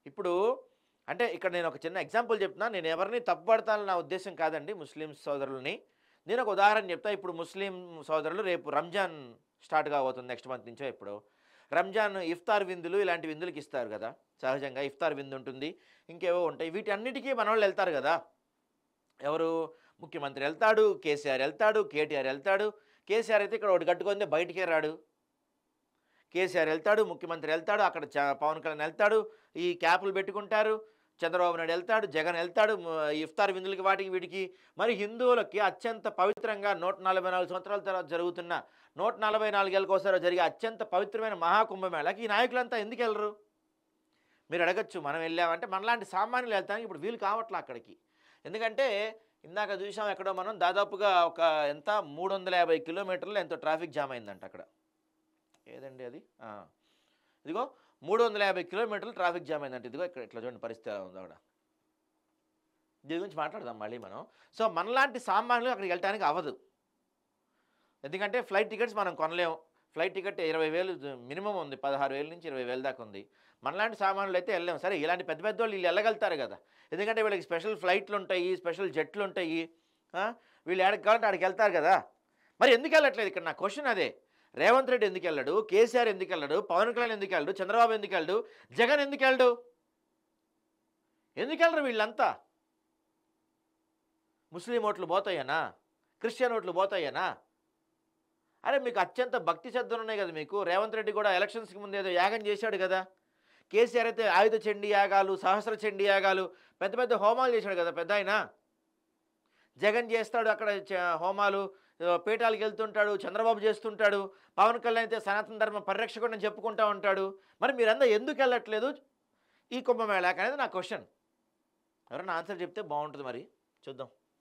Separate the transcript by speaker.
Speaker 1: ఇప్పుడు అంటే ఇక్కడ నేను ఒక చిన్న ఎగ్జాంపుల్ చెప్తున్నా. నేను ఎవరిని తప్పుపడతానని నా ఉద్దేశ్యం కాదండి ముస్లిమ్స్ సోదరులని. నేను ఒక ఉదాహరణ చెప్తా. ఇప్పుడు ముస్లిం సోదరులు రేపు రంజాన్ స్టార్ట్ కాబోతుంది నెక్స్ట్ మంత్ నుంచో ఎప్పుడో. రంజాన్ ఇఫ్తార్ విందులు ఇలాంటి విందులకి ఇస్తారు కదా! సహజంగా ఇఫ్తార్ విందు ఉంటుంది. ఇంకేవో ఉంటాయి. వీటన్నిటికి మనోళ్ళు ఎళ్తారు కదా! ఎవరు? ముఖ్యమంత్రి ఎళ్తాడు, కేసీఆర్ ఎళ్తాడు, కేటీఆర్ ఎళ్తాడు. కేసీఆర్ అయితే ఇక్కడ ఒకటి కట్టుకుందే బయటికే రాడు. కేసీఆర్ ఎళ్తాడు, ముఖ్యమంత్రి ఎళ్తాడు, అక్కడ పవన్ కళ్యాణ్ ఎళ్తాడు, ఈ క్యాపులు పెట్టుకుంటారు. చంద్రబాబు నాయుడు ఎళ్తాడు, జగన్ ఎళ్తాడు. ఇఫ్తార్ విందులకి వాటికి వీటికి. మరి హిందువులకి అత్యంత పవిత్రంగా 144 సంవత్సరాల తర్వాత జరుగుతున్న 144 ఏళ్ళకోసారి జరిగే అత్యంత పవిత్రమైన మహాకుంభమేళాకి ఈ నాయకులంతా ఎందుకెళ్ళరు? మీరు అడగొచ్చు. మనం వెళ్ళామంటే మనలాంటి సామాన్యులు వెళ్తానికి ఇప్పుడు వీలు కావట్లా అక్కడికి. ఎందుకంటే ఇందాక చూసాం ఎక్కడో మనం దాదాపుగా ఒక ఎంత 350 కిలోమీటర్లు ఎంతో ట్రాఫిక్ జామ్ అయిందంట అక్కడ. ఏదండి అది? ఇదిగో 350 కిలోమీటర్లు ట్రాఫిక్ జామ్ అయిందంట. ఇదిగో ఇక్కడ ఇట్లా చూడండి పరిస్థితి ఎలా ఉందో అక్కడ. దీని గురించి మాట్లాడదాం మళ్ళీ మనం. సో మనలాంటి సామాన్యులు అక్కడికి వెళ్ళటానికి అవ్వదు. ఎందుకంటే ఫ్లైట్ టికెట్స్ మనం కొనలేము. ఫ్లైట్ టికెట్ 20,000 మినిమం ఉంది. 16,000 నుంచి 20,000 దాకా ఉంది. మనలాంటి సామాన్యులు అయితే వెళ్ళలేము. సరే ఇలాంటి పెద్ద పెద్ద వాళ్ళు వీళ్ళు వెళ్ళగలుగుతారు కదా! ఎందుకంటే వీళ్ళకి స్పెషల్ ఫ్లైట్లు ఉంటాయి, స్పెషల్ జెట్లు ఉంటాయి. వీళ్ళు ఏడకి కావాలంటే ఆడికి వెళ్తారు కదా! మరి ఎందుకు వెళ్ళట్లేదు ఇక్కడ నా క్వశ్చన్ అదే. రేవంత్ రెడ్డి ఎందుకు వెళ్ళడు? కేసీఆర్ ఎందుకు వెళ్ళడు? పవన్ కళ్యాణ్ ఎందుకు వెళ్ళడు? చంద్రబాబు ఎందుకు వెళ్ళడు? జగన్ ఎందుకు వెళ్ళడు? ఎందుకు వెళ్ళరు వీళ్ళంతా? ముస్లిం ఓట్లు పోతాయనా? క్రిస్టియన్ ఓట్లు పోతాయనా? అరే మీకు అత్యంత భక్తి శ్రద్ధలు ఉన్నాయి కదా మీకు. రేవంత్ రెడ్డి కూడా ఎలక్షన్స్కి ముందు ఏదో యాగం చేశాడు కదా! కేసీఆర్ అయితే ఆయుధ చండీ యాగాలు, సహస్ర చండీ యాగాలు, పెద్ద పెద్ద హోమాలు చేశాడు కదా పెద్దాయన. జగన్ చేస్తాడు అక్కడ హోమాలు, పీఠాలకు వెళ్తుంటాడు, చంద్రబాబు చేస్తుంటాడు, పవన్ కళ్యాణ్ అయితే సనాతన ధర్మ పరిరక్షకుడు అని చెప్పుకుంటూ ఉంటాడు. మరి మీరంతా ఎందుకు వెళ్ళట్లేదు ఈ కుంభమేళాకి అనేది నా క్వశ్చన్. ఎవరైనా ఆన్సర్ చెప్తే బాగుంటుంది మరి. చూద్దాం.